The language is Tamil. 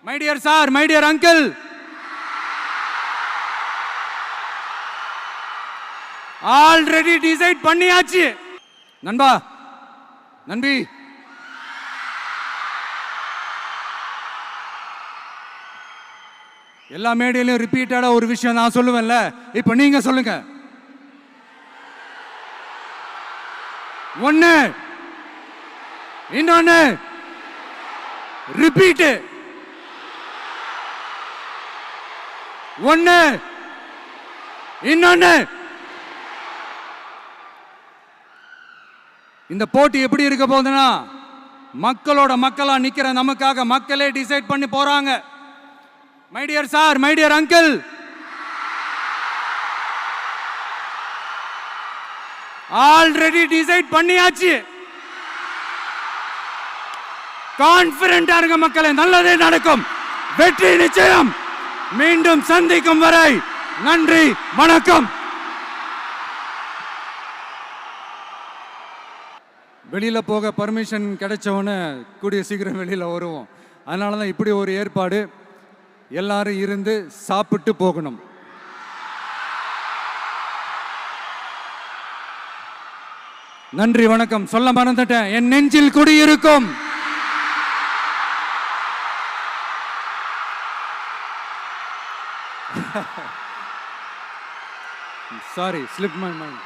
My dear sir, my dear uncle, already decide பண்ணியாச்சு. நண்பா, நண்பி, எல்லா மேடையிலும் ரிப்பீட்டடா ஒரு விஷயம் நான் சொல்லுவேன்ல, இப்ப நீங்க சொல்லுங்க. ஒன்னு, இன்னொன்னு, ரிப்பீட். ஒன்னு, இன்னொன்னு. இந்த போட்டி எப்படி இருக்க போகுதுன்னா, மக்களோட மக்களா நிக்கிற நமக்காக மக்களே டிசைட் பண்ணி போறாங்க. My dear sir, my dear uncle, already decide பண்ணியாச்சு. கான்பிடென்டா இருக்க மக்களே, நல்லதே நடக்கும், வெற்றி நிச்சயம். மீண்டும் சந்திக்கும் வரை நன்றி, வணக்கம். வெளியில போக பர்மிஷன் கிடைச்சவொன்னே கூடிய சீக்கிரம் வெளியில வருவோம். அதனால தான் இப்படி ஒரு ஏற்பாடு. எல்லாரும் இருந்து சாப்பிட்டு போகணும். நன்றி, வணக்கம். சொல்ல மறந்துட்டேன், என் நெஞ்சில் குடியிருக்கும். Sorry, slipped my mind.